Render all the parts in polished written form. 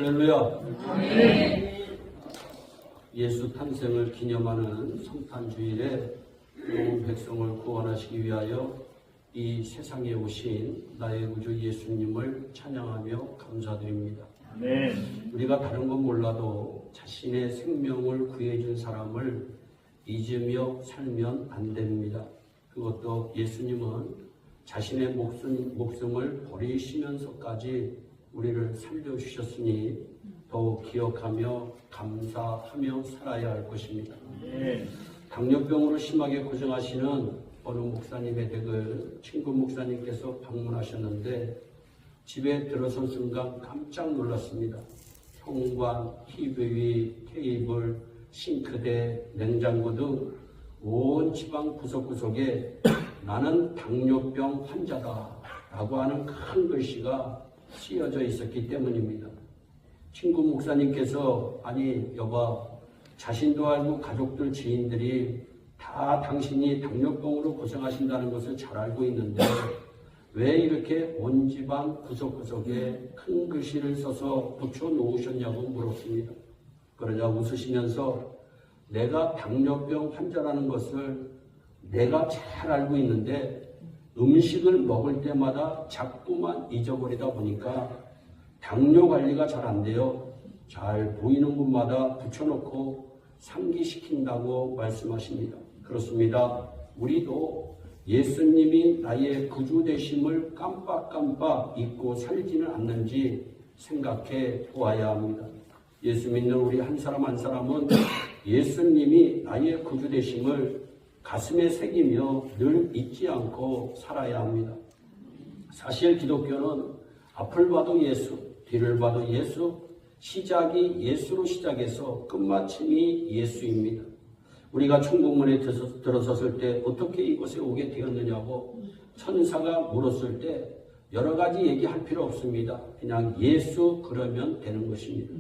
할렐루야. 아멘. 예수 탄생을 기념하는 성탄주일에 온 백성을 구원하시기 위하여 이 세상에 오신 나의 구주 예수님을 찬양하며 감사드립니다. 아멘. 우리가 다른 건 몰라도 자신의 생명을 구해준 사람을 잊으며 살면 안 됩니다. 그것도 예수님은 자신의 목숨을 버리시면서까지 우리를 살려주셨으니 더욱 기억하며 감사하며 살아야 할 것입니다. 당뇨병으로 심하게 고생하시는 어느 목사님의 댁을 친구 목사님께서 방문하셨는데 집에 들어선 순간 깜짝 놀랐습니다. 현관, TV, 테이블, 싱크대, 냉장고 등 온 집안 구석구석에 나는 당뇨병 환자다 라고 하는 큰 글씨가 쓰여져 있었기 때문입니다. 친구 목사님께서 아니 여봐, 자신도 알고 가족들 지인들이 다 당신이 당뇨병으로 고생하신다는 것을 잘 알고 있는데 왜 이렇게 온 집안 구석구석에 큰 글씨를 써서 붙여놓으셨냐고 물었습니다. 그러자 웃으시면서 내가 당뇨병 환자라는 것을 내가 잘 알고 있는데 음식을 먹을 때마다 자꾸만 잊어버리다 보니까 당뇨 관리가 잘 안 돼요. 잘 보이는 곳마다 붙여놓고 상기시킨다고 말씀하십니다. 그렇습니다. 우리도 예수님이 나의 구주 되심을 깜빡깜빡 잊고 살지는 않는지 생각해 보아야 합니다. 예수 믿는 우리 한 사람 한 사람은 예수님이 나의 구주 되심을 가슴에 새기며 늘 잊지 않고 살아야 합니다. 사실 기독교는 앞을 봐도 예수, 뒤를 봐도 예수, 시작이 예수로 시작해서 끝마침이 예수입니다. 우리가 천국문에 들어섰을 때 어떻게 이곳에 오게 되었느냐고 천사가 물었을 때 여러 가지 얘기할 필요 없습니다. 그냥 예수 그러면 되는 것입니다.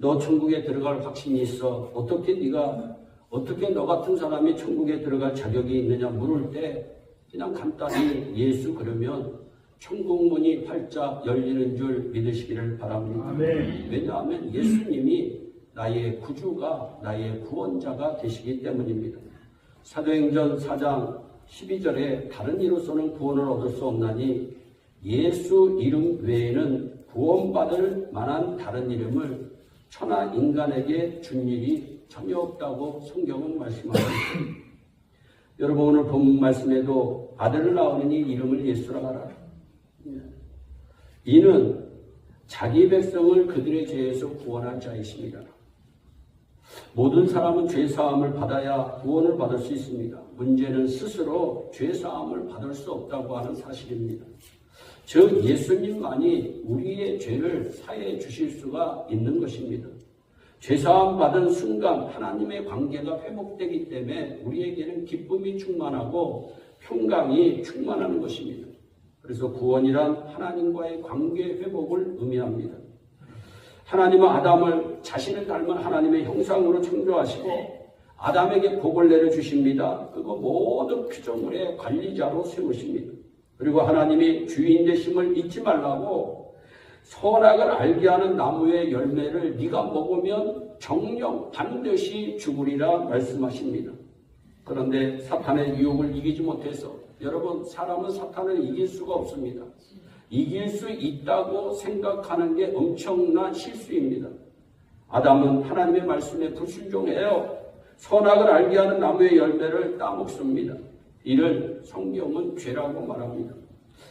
너 천국에 들어갈 확신이 있어. 어떻게 너 같은 사람이 천국에 들어갈 자격이 있느냐 물을 때 그냥 간단히 예수 그러면 천국문이 활짝 열리는 줄 믿으시기를 바랍니다. 아멘. 왜냐하면 예수님이 나의 구주가 나의 구원자가 되시기 때문입니다. 사도행전 4장 12절에 다른 이로서는 구원을 얻을 수 없나니 예수 이름 외에는 구원받을 만한 다른 이름을 천하 인간에게 준 일이 전혀 없다고 성경은 말씀합니다. 여러분 오늘 본 말씀에도 아들을 낳으니 이름을 예수라 하라. 이는 자기 백성을 그들의 죄에서 구원할 자이십니다. 모든 사람은 죄사함을 받아야 구원을 받을 수 있습니다. 문제는 스스로 죄사함을 받을 수 없다고 하는 사실입니다. 즉 예수님만이 우리의 죄를 사해 주실 수가 있는 것입니다. 죄사함 받은 순간 하나님의 관계가 회복되기 때문에 우리에게는 기쁨이 충만하고 평강이 충만하는 것입니다. 그래서 구원이란 하나님과의 관계 회복을 의미합니다. 하나님은 아담을 자신을 닮은 하나님의 형상으로 창조하시고 아담에게 복을 내려주십니다. 그리고 모든 피조물의 관리자로 세우십니다. 그리고 하나님이 주인 되심을 잊지 말라고 선악을 알게 하는 나무의 열매를 네가 먹으면 정녕 반드시 죽으리라 말씀하십니다. 그런데 사탄의 유혹을 이기지 못해서 여러분 사람은 사탄을 이길 수가 없습니다. 이길 수 있다고 생각하는 게 엄청난 실수입니다. 아담은 하나님의 말씀에 불순종해요. 선악을 알게 하는 나무의 열매를 따먹습니다. 이를 성경은 죄라고 말합니다.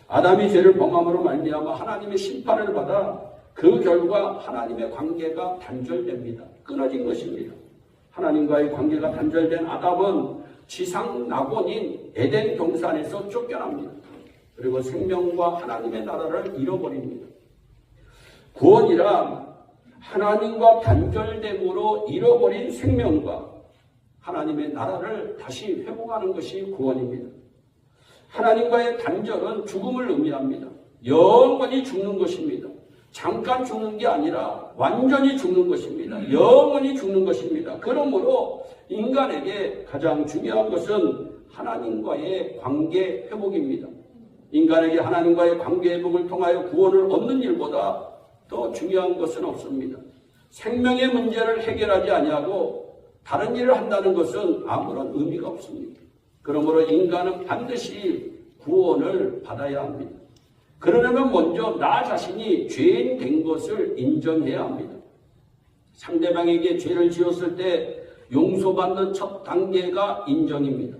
아담이 죄를 범함으로 말미암아 하나님의 심판을 받아 그 결과 하나님의 관계가 단절됩니다. 끊어진 것입니다. 하나님과의 관계가 단절된 아담은 지상 낙원인 에덴 동산에서 쫓겨납니다. 그리고 생명과 하나님의 나라를 잃어버립니다. 구원이란 하나님과 단절됨으로 잃어버린 생명과 하나님의 나라를 다시 회복하는 것이 구원입니다. 하나님과의 단절은 죽음을 의미합니다. 영원히 죽는 것입니다. 잠깐 죽는 게 아니라 완전히 죽는 것입니다. 영원히 죽는 것입니다. 그러므로 인간에게 가장 중요한 것은 하나님과의 관계 회복입니다. 인간에게 하나님과의 관계 회복을 통하여 구원을 얻는 일보다 더 중요한 것은 없습니다. 생명의 문제를 해결하지 아니하고 다른 일을 한다는 것은 아무런 의미가 없습니다. 그러므로 인간은 반드시 구원을 받아야 합니다. 그러려면 먼저 나 자신이 죄인 된 것을 인정해야 합니다. 상대방에게 죄를 지었을 때 용서받는 첫 단계가 인정입니다.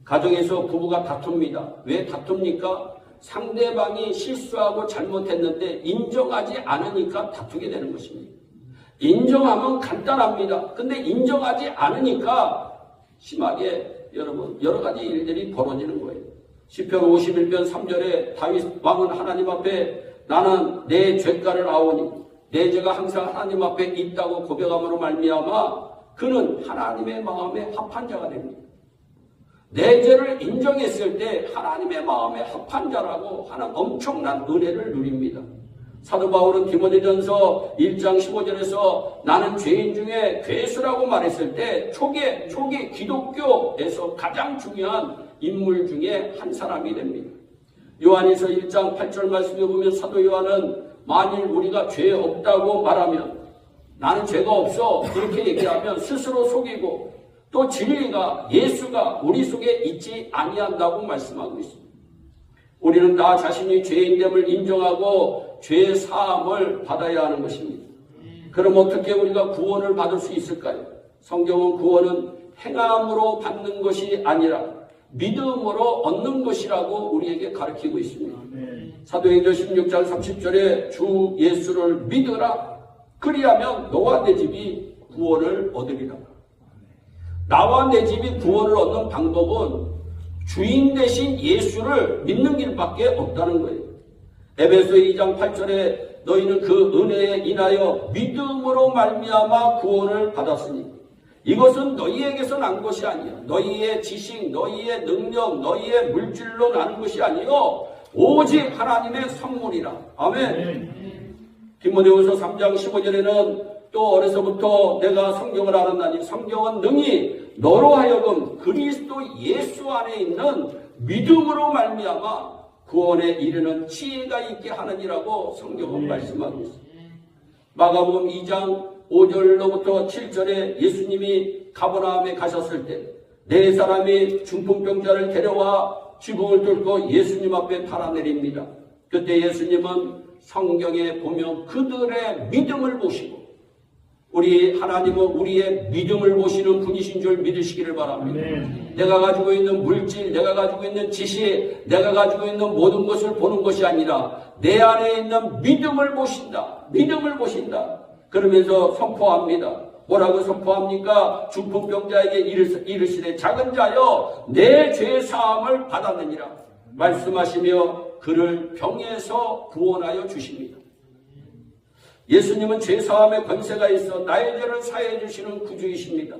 가정에서 부부가 다툽니다. 왜 다툽니까? 상대방이 실수하고 잘못했는데 인정하지 않으니까 다투게 되는 것입니다. 인정하면 간단합니다. 근데 인정하지 않으니까 심하게 여러분 여러 가지 일들이 벌어지는 거예요. 시편 51편 3절에 다윗 왕은 하나님 앞에 나는 내 죄가를 아오니 내 죄가 항상 하나님 앞에 있다고 고백함으로 말미암아 그는 하나님의 마음에 합한 자가 됩니다. 내 죄를 인정했을 때 하나님의 마음에 합한 자라고 하는 엄청난 은혜를 누립니다. 사도 바울은 디모데전서 1장 15절에서 나는 죄인 중에 괴수라고 말했을 때 초기 기독교에서 가장 중요한 인물 중에 한 사람이 됩니다. 요한일서 1장 8절 말씀에 보면 사도 요한은 만일 우리가 죄 없다고 말하면 나는 죄가 없어 이렇게 얘기하면 스스로 속이고 또 진리가 예수가 우리 속에 있지 아니한다고 말씀하고 있습니다. 우리는 나 자신이 죄인됨을 인정하고 죄 사함을 받아야 하는 것입니다. 그럼 어떻게 우리가 구원을 받을 수 있을까요? 성경은 구원은 행함으로 받는 것이 아니라 믿음으로 얻는 것이라고 우리에게 가르치고 있습니다. 사도행전 16장 30절에 주 예수를 믿으라 그리하면 너와 내 집이 구원을 얻으리라. 나와 내 집이 구원을 얻는 방법은 주인 대신 예수를 믿는 길밖에 없다는 거예요. 에베소 2장 8절에 너희는 그 은혜에 인하여 믿음으로 말미암아 구원을 받았으니 이것은 너희에게서 난 것이 아니야. 너희의 지식, 너희의 능력, 너희의 물질로 나는 것이 아니요 오직 하나님의 선물이라. 아멘. 디모데후서 3장 15절에는 또 어려서부터 내가 성경을 알았나니 성경은 능히 너로 하여금 그리스도 예수 안에 있는 믿음으로 말미암아 구원에 이르는 지혜가 있게 하느니라고 성경은 말씀하고 있습니다. 마가복음 2장 5절로부터 7절에 예수님이 가버나움에 가셨을 때 네 사람이 중풍병자를 데려와 지붕을 뚫고 예수님 앞에 달아내립니다. 그때 예수님은 성경에 보면 그들의 믿음을 보시고 우리 하나님은 우리의 믿음을 보시는 분이신 줄 믿으시기를 바랍니다. 내가 가지고 있는 물질, 내가 가지고 있는 지식, 내가 가지고 있는 모든 것을 보는 것이 아니라 내 안에 있는 믿음을 보신다. 믿음을 보신다. 그러면서 선포합니다. 뭐라고 선포합니까? 중풍병자에게 이르시되 작은 자여 내 죄 사함을 받았느니라 말씀하시며 그를 병에서 구원하여 주십니다. 예수님은 죄사함의 권세가 있어 나의 죄를 사해 주시는 구주이십니다.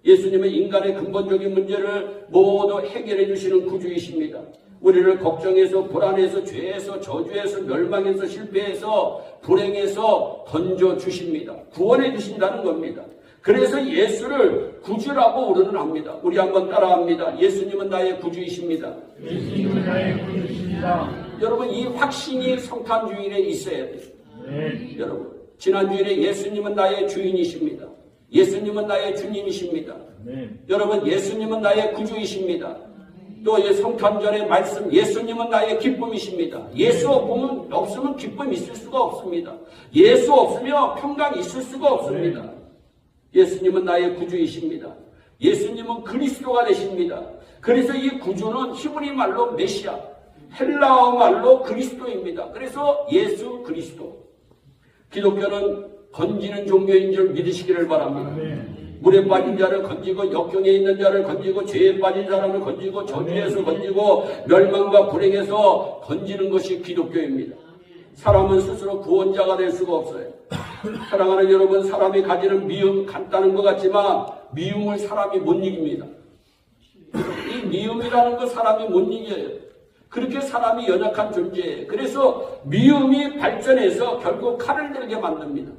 예수님은 인간의 근본적인 문제를 모두 해결해 주시는 구주이십니다. 우리를 걱정해서 불안해서 죄에서 저주해서 멸망해서 실패해서 불행해서 던져주십니다. 구원해 주신다는 겁니다. 그래서 예수를 구주라고 우리는 합니다. 우리 한번 따라합니다. 예수님은 나의 구주이십니다. 예수님은 나의 구주이십니다. 여러분 이 확신이 성탄 주일에 있어야 돼요. 여러분 지난 주일에 예수님은 나의 주인이십니다. 예수님은 나의 주님이십니다. 여러분 예수님은 나의 구주이십니다. 또 성탄절의 말씀 예수님은 나의 기쁨이십니다. 예수 없으면 기쁨 있을 수가 없습니다. 예수 없으면 평강 있을 수가 없습니다. 예수님은 나의 구주이십니다. 예수님은 그리스도가 되십니다. 그래서 이 구주는 히브리 말로 메시아, 헬라어 말로 그리스도입니다. 그래서 예수 그리스도. 기독교는 건지는 종교인 줄 믿으시기를 바랍니다. 물에 빠진 자를 건지고 역경에 있는 자를 건지고 죄에 빠진 사람을 건지고 저주에서 건지고 멸망과 불행에서 건지는 것이 기독교입니다. 사람은 스스로 구원자가 될 수가 없어요. 사랑하는 여러분, 사람이 가지는 미움 간단한 것 같지만 미움을 사람이 못 이깁니다. 이 미움이라는 거 사람이 못 이겨요. 그렇게 사람이 연약한 존재예요. 그래서 미움이 발전해서 결국 칼을 들게 만듭니다.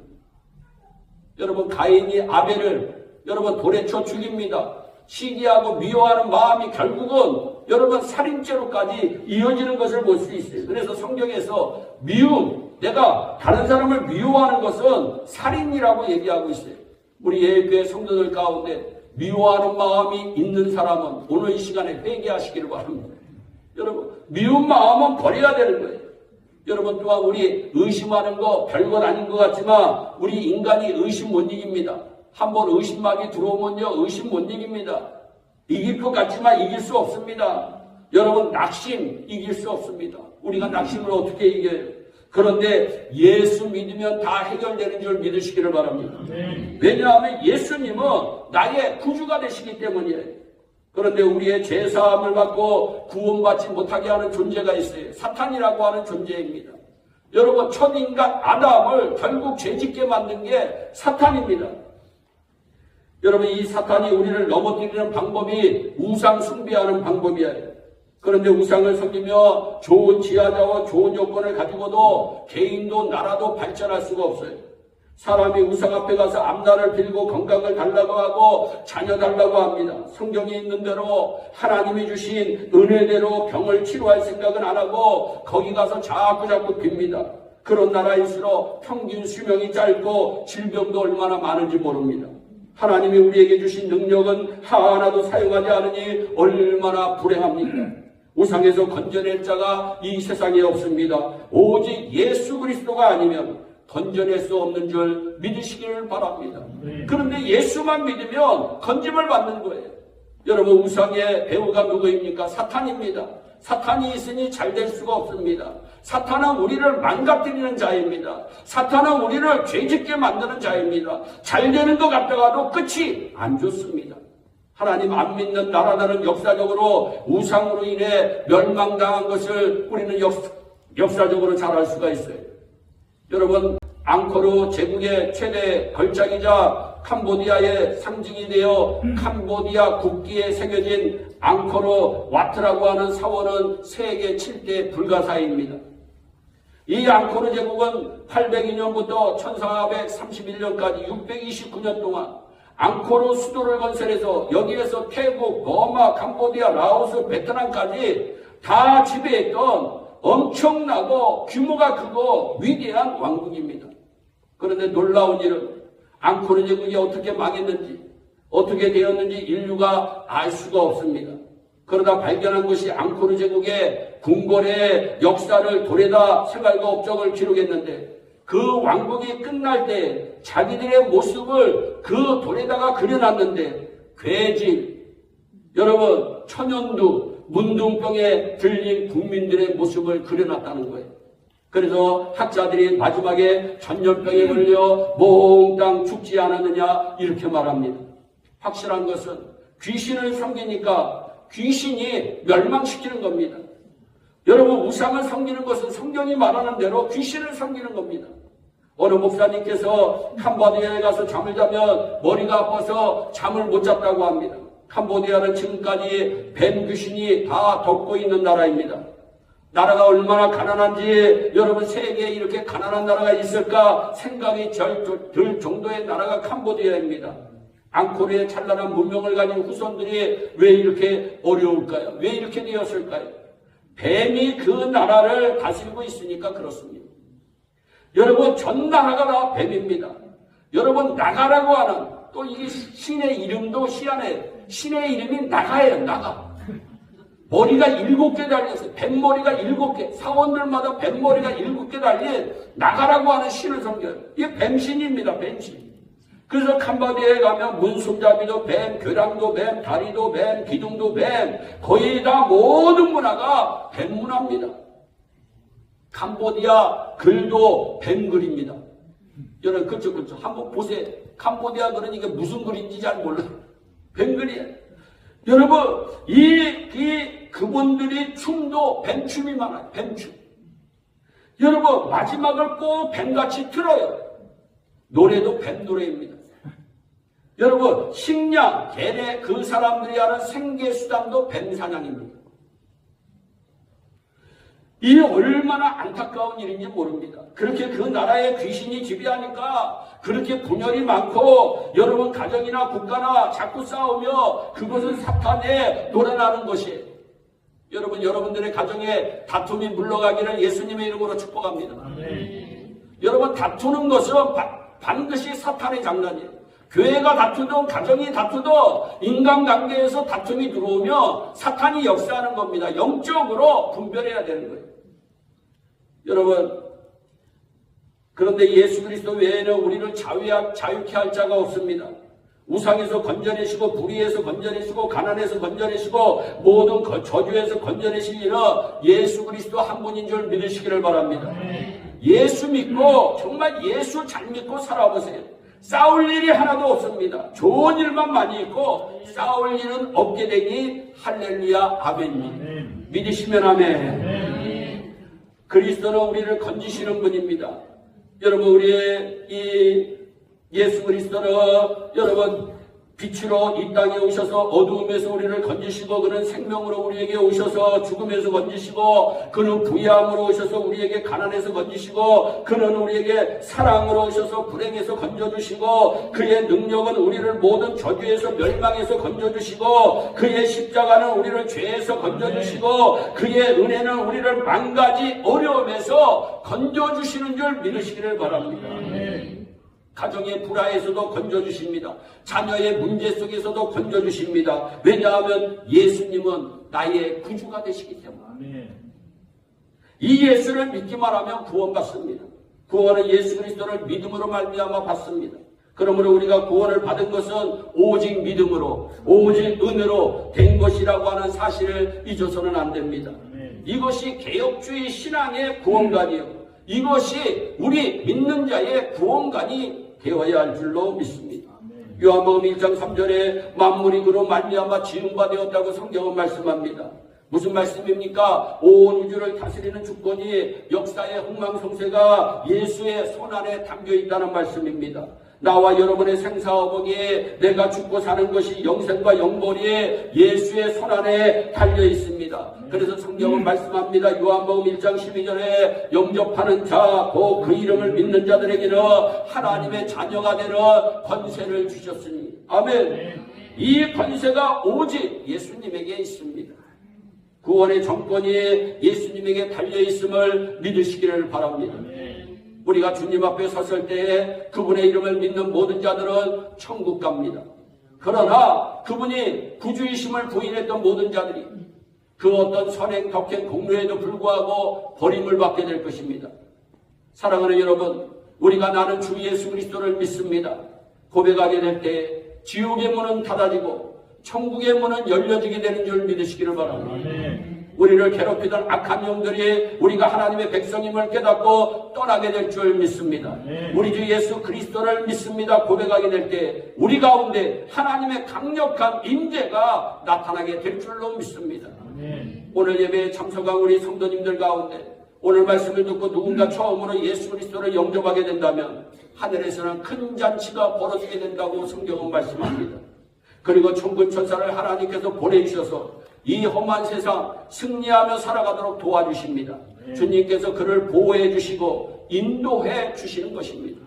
여러분 가인이 아벨을 여러분 돌에 쳐 죽입니다. 시기하고 미워하는 마음이 결국은 여러분 살인죄로까지 이어지는 것을 볼 수 있어요. 그래서 성경에서 미움, 내가 다른 사람을 미워하는 것은 살인이라고 얘기하고 있어요. 우리 예배교회 성도들 가운데 미워하는 마음이 있는 사람은 오늘 이 시간에 회개하시기를 바랍니다. 여러분, 미운 마음은 버려야 되는 거예요. 여러분, 또한 우리 의심하는 거 별것 아닌 것 같지만 우리 인간이 의심 못 이깁니다. 한번 의심막이 들어오면요, 의심 못 이깁니다. 이길 것 같지만 이길 수 없습니다. 여러분, 낙심 이길 수 없습니다. 우리가 낙심을 어떻게 이겨요? 그런데 예수 믿으면 다 해결되는 줄 믿으시기를 바랍니다. 왜냐하면 예수님은 나의 구주가 되시기 때문이에요. 그런데 우리의 죄사함을 받고 구원받지 못하게 하는 존재가 있어요. 사탄이라고 하는 존재입니다. 여러분, 첫인간 아담을 결국 죄짓게 만든 게 사탄입니다. 여러분, 이 사탄이 우리를 넘어뜨리는 방법이 우상 숭배하는 방법이에요. 그런데 우상을 섬기며 좋은 지하자와 좋은 여건을 가지고도 개인도 나라도 발전할 수가 없어요. 사람이 우상 앞에 가서 앞날을 빌고 건강을 달라고 하고 자녀 달라고 합니다. 성경에 있는 대로 하나님이 주신 은혜대로 병을 치료할 생각은 안 하고 거기 가서 자꾸 빕니다. 그런 나라일수록 평균 수명이 짧고 질병도 얼마나 많은지 모릅니다. 하나님이 우리에게 주신 능력은 하나도 사용하지 않으니 얼마나 불행합니까? 우상에서 건져낼 자가 이 세상에 없습니다. 오직 예수 그리스도가 아니면 건져낼 수 없는 줄 믿으시기를 바랍니다. 그런데 예수만 믿으면 건짐을 받는 거예요. 여러분, 우상의 배우가 누구입니까? 사탄입니다. 사탄이 있으니 잘 될 수가 없습니다. 사탄은 우리를 망가뜨리는 자입니다. 사탄은 우리를 죄짓게 만드는 자입니다. 잘 되는 것 같다가도 끝이 안 좋습니다. 하나님 안 믿는 나라들은 역사적으로 우상으로 인해 멸망당한 것을 우리는 역사적으로 잘 알 수가 있어요. 여러분, 앙코르 제국의 최대 걸작이자 캄보디아의 상징이 되어 캄보디아 국기에 새겨진 앙코르 와트라고 하는 사원은 세계 7대 불가사의입니다. 이 앙코르 제국은 802년부터 1431년까지 629년 동안 앙코르 수도를 건설해서 여기에서 태국, 버마, 캄보디아, 라오스, 베트남까지 다 지배했던 엄청나고 규모가 크고 위대한 왕국입니다. 그런데 놀라운 일은 앙코르 제국이 어떻게 망했는지 어떻게 되었는지 인류가 알 수가 없습니다. 그러다 발견한 것이 앙코르 제국의 궁궐의 역사를 돌에다 생활과 업적을 기록했는데 그 왕국이 끝날 때 자기들의 모습을 그 돌에다가 그려놨는데 괴질, 여러분 천연두, 문둥병에 들린 국민들의 모습을 그려놨다는 거예요. 그래서 학자들이 마지막에 전염병에 걸려 몽땅 죽지 않았느냐 이렇게 말합니다. 확실한 것은 귀신을 섬기니까 귀신이 멸망시키는 겁니다. 여러분, 우상을 섬기는 것은 성경이 말하는 대로 귀신을 섬기는 겁니다. 어느 목사님께서 캄보디아에 가서 잠을 자면 머리가 아파서 잠을 못 잤다고 합니다. 캄보디아는 지금까지 뱀 귀신이 다 덮고 있는 나라입니다. 나라가 얼마나 가난한지 여러분, 세계에 이렇게 가난한 나라가 있을까 생각이 들 정도의 나라가 캄보디아입니다. 앙코르의 찬란한 문명을 가진 후손들이 왜 이렇게 어려울까요? 왜 이렇게 되었을까요? 뱀이 그 나라를 다스리고 있으니까 그렇습니다. 여러분, 전 나라가 다 뱀입니다. 여러분, 나가라고 하는, 또 이게 신의 이름도 희한해요. 신의 이름이 나가예요, 나가. 머리가 7개 달렸어요. 뱀머리가 7개. 사원들마다 뱀머리가 7개 달린 나가라고 하는 신을 섬겨요. 이게 뱀신입니다, 뱀신. 그래서 캄보디아에 가면 문손잡이도 뱀, 교량도 뱀, 다리도 뱀, 기둥도 뱀, 거의 다 모든 문화가 뱀 문화입니다. 캄보디아 글도 뱀 글입니다. 여러분, 그쵸. 한번 보세요. 캄보디아 글은 이게 무슨 글인지 잘 몰라요. 뱀 글이에요. 여러분, 그분들이 춤도 뱀춤이 많아요. 뱀춤. 여러분, 마지막을 꼭 뱀같이 틀어요. 노래도 뱀 노래입니다. 여러분, 식량, 걔네 그 사람들이 하는 생계수단도 뱀 사냥입니다. 이게 얼마나 안타까운 일인지 모릅니다. 그렇게 그 나라의 귀신이 지배하니까 그렇게 분열이 많고 여러분 가정이나 국가나 자꾸 싸우며 그것은 사탄에 놀아나는 것이에요. 여러분, 여러분들의 가정에 다툼이 물러가기를 예수님의 이름으로 축복합니다. 여러분, 다투는 것은 반드시 사탄의 장난이에요. 교회가 다투든 가정이 다투든 인간관계에서 다툼이 들어오면 사탄이 역사하는 겁니다. 영적으로 분별해야 되는 거예요. 여러분, 그런데 예수 그리스도 외에는 우리를 자유케 할 자가 없습니다. 우상에서 건져내시고 불의에서 건져내시고 가난에서 건져내시고 모든 저주에서 건져내실 이는 예수 그리스도 한 분인 줄 믿으시기를 바랍니다. 예수 믿고 정말 예수 잘 믿고 살아보세요. 싸울 일이 하나도 없습니다. 좋은 일만 많이 있고 싸울 일은 없게 되니 할렐루야 아멘. 믿으시면 아멘. 그리스도는 우리를 건지시는 분입니다. 여러분, 우리의 이 예수 그리스도는 여러분 빛으로 이 땅에 오셔서 어두움에서 우리를 건지시고 그는 생명으로 우리에게 오셔서 죽음에서 건지시고 그는 부유함으로 오셔서 우리에게 가난에서 건지시고 그는 우리에게 사랑으로 오셔서 불행에서 건져주시고 그의 능력은 우리를 모든 저주에서 멸망에서 건져주시고 그의 십자가는 우리를 죄에서 건져주시고 그의 은혜는 우리를 만 가지 어려움에서 건져주시는 줄 믿으시기를 바랍니다. 가정의 불화에서도 건져주십니다. 자녀의 문제 속에서도 건져주십니다. 왜냐하면 예수님은 나의 구주가 되시기 때문에. 이 예수를 믿기만 하면 구원받습니다. 구원은 예수 그리스도를 믿음으로 말미암아 받습니다. 그러므로 우리가 구원을 받은 것은 오직 믿음으로 오직 은혜로 된 것이라고 하는 사실을 잊어서는 안 됩니다. 이것이 개혁주의 신앙의 구원관이요, 이것이 우리 믿는 자의 구원관이 되어야 할 줄로 믿습니다. 요한복음 1장 3절에 만물이 그로 말미암아 지음바 되었다고 성경은 말씀합니다. 무슨 말씀입니까? 온 우주를 다스리는 주권이 역사의 흥망성쇠가 예수의 손안에 담겨 있다는 말씀입니다. 나와 여러분의 생사화복에 내가 죽고 사는 것이 영생과 영벌이 예수의 손안에 달려 있습니다. 그래서 성경은 말씀합니다. 요한복음 1장 12절에 영접하는 자, 곧 그 이름을 믿는 자들에게는 하나님의 자녀가 되는 권세를 주셨으니. 아멘. 이 권세가 오직 예수님에게 있습니다. 구원의 정권이 예수님에게 달려 있음을 믿으시기를 바랍니다. 우리가 주님 앞에 섰을 때에 그분의 이름을 믿는 모든 자들은 천국 갑니다. 그러나 그분이 구주이심을 부인했던 모든 자들이 그 어떤 선행, 덕행, 공로에도 불구하고 버림을 받게 될 것입니다. 사랑하는 여러분, 우리가 나는 주 예수 그리스도를 믿습니다 고백하게 될 때 지옥의 문은 닫아지고 천국의 문은 열려지게 되는 줄 믿으시기를 바랍니다. 우리를 괴롭히던 악한 영들이 우리가 하나님의 백성임을 깨닫고 떠나게 될 줄 믿습니다. 우리 주 예수 그리스도를 믿습니다 고백하게 될 때 우리 가운데 하나님의 강력한 임재가 나타나게 될 줄로 믿습니다. 오늘 예배에 참석한 우리 성도님들 가운데 오늘 말씀을 듣고 누군가 처음으로 예수 그리스도를 영접하게 된다면 하늘에서는 큰 잔치가 벌어지게 된다고 성경은 말씀합니다. 그리고 천군 천사를 하나님께서 보내주셔서 이 험한 세상 승리하며 살아가도록 도와주십니다. 주님께서 그를 보호해 주시고 인도해 주시는 것입니다.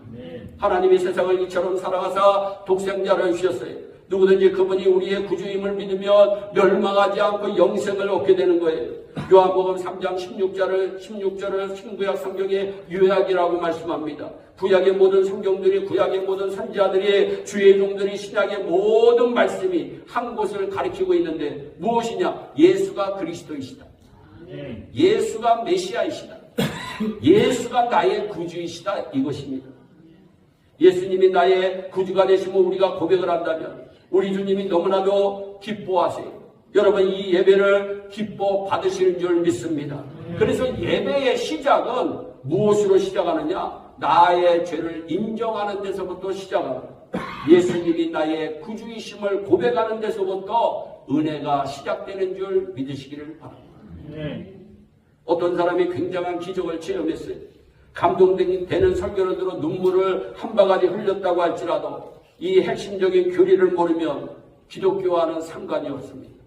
하나님이 세상을 이처럼 사랑하사 독생자를 주셨어요. 누구든지 그분이 우리의 구주임을 믿으면 멸망하지 않고 영생을 얻게 되는 거예요. 요한복음 3장 16절을 신구약 성경의 요약이라고 말씀합니다. 구약의 모든 성경들이, 구약의 모든 선지자들이, 주의 종들이 신약의 모든 말씀이 한 곳을 가리키고 있는데 무엇이냐? 예수가 그리스도이시다. 예수가 메시아이시다. 예수가 나의 구주이시다. 이것입니다. 예수님이 나의 구주가 되시면 우리가 고백을 한다면 우리 주님이 너무나도 기뻐하세요. 여러분, 이 예배를 기뻐 받으시는 줄 믿습니다. 그래서 예배의 시작은 무엇으로 시작하느냐? 나의 죄를 인정하는 데서부터 시작합니다. 예수님이 나의 구주이심을 고백하는 데서부터 은혜가 시작되는 줄 믿으시기를 바랍니다. 어떤 사람이 굉장한 기적을 체험했어요. 감동되는 설교를 들어 눈물을 한 바가지 흘렸다고 할지라도 이 핵심적인 교리를 모르면 기독교와는 상관이 없습니다.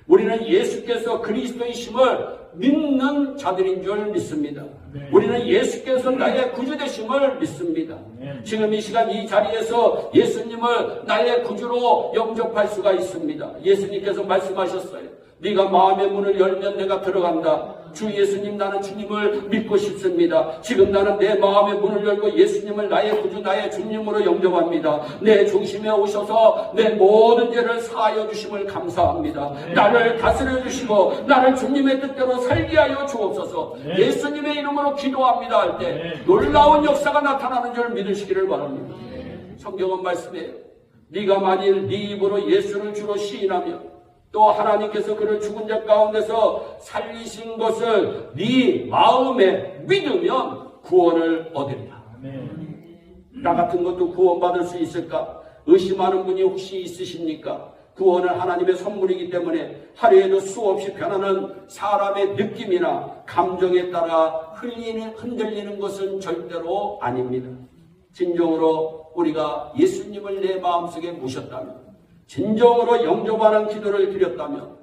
우리는 예수께서 그리스도이심을 믿는 자들인 줄 믿습니다. 우리는 예수께서 나의 구주 되심을 믿습니다. 지금 이 시간 이 자리에서 예수님을 나의 구주로 영접할 수가 있습니다. 예수님께서 말씀하셨어요. 네가 마음의 문을 열면 내가 들어간다. 주 예수님, 나는 주님을 믿고 싶습니다. 지금 나는 내 마음의 문을 열고 예수님을 나의 구주, 나의 주님으로 영접합니다. 내 중심에 오셔서 내 모든 죄를 사하여 주심을 감사합니다. 나를 다스려 주시고 나를 주님의 뜻대로 살게 하여 주옵소서. 예수님의 이름으로 기도합니다 할 때 놀라운 역사가 나타나는 줄 믿으시기를 바랍니다. 성경은 말씀해요. 네가 만일 네 입으로 예수를 주로 시인하며 또 하나님께서 그를 죽은 자 가운데서 살리신 것을 네 마음에 믿으면 구원을 얻으리라. 나 같은 것도 구원받을 수 있을까? 의심하는 분이 혹시 있으십니까? 구원은 하나님의 선물이기 때문에 하루에도 수없이 변하는 사람의 느낌이나 감정에 따라 흔들리는 것은 절대로 아닙니다. 진정으로 우리가 예수님을 내 마음속에 모셨다면, 진정으로 영접하는 기도를 드렸다면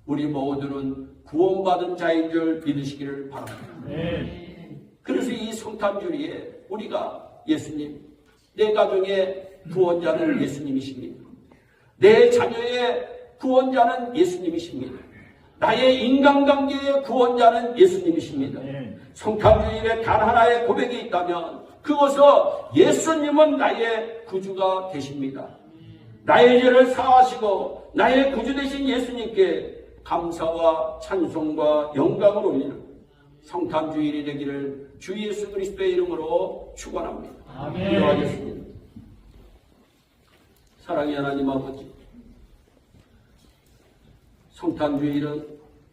우리 모두는 구원받은 자인 줄 믿으시기를 바랍니다. 그래서 이 성탄주일에 우리가 예수님, 내 가정의 구원자는 예수님이십니다. 내 자녀의 구원자는 예수님이십니다. 나의 인간관계의 구원자는 예수님이십니다. 성탄주일에 단 하나의 고백이 있다면 그것은 예수님은 나의 구주가 되십니다. 나의 죄를 사하시고 나의 구주 되신 예수님께 감사와 찬송과 영광을 올리는 성탄주일이 되기를 주 예수 그리스도의 이름으로 축원합니다. 기도하겠습니다. 사랑의 하나님 아버지, 성탄주일은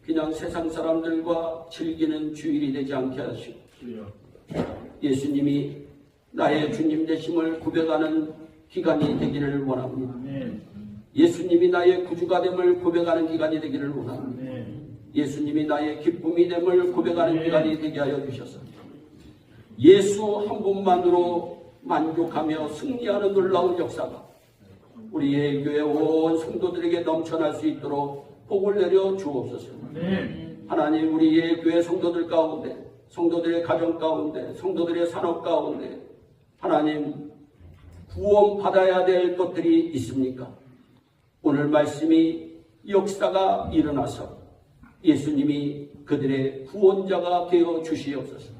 그냥 세상 사람들과 즐기는 주일이 되지 않게 하시고 예수님이 나의 주님 되심을 고백하는 기간이 되기를 원합니다. 예수님이 나의 구주가 됨을 고백하는 기간이 되기를 원합니다. 예수님이 나의 기쁨이 됨을 고백하는 기간이 되게 하여 주셔서 예수 한 분만으로 만족하며 승리하는 놀라운 역사가 우리의 교회 온 성도들에게 넘쳐날 수 있도록 복을 내려 주옵소서. 하나님, 우리의 교회 성도들 가운데, 성도들의 가정 가운데, 성도들의 산업 가운데 하나님 구원받아야 될 것들이 있습니까? 오늘 말씀이 역사가 일어나서 예수님이 그들의 구원자가 되어 주시옵소서.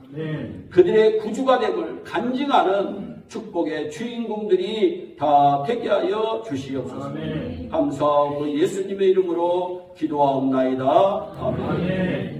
그들의 구주가 됨을 간증하는 축복의 주인공들이 다 되게 하여 주시옵소서. 감사하고 예수님의 이름으로 기도하옵나이다. 아멘.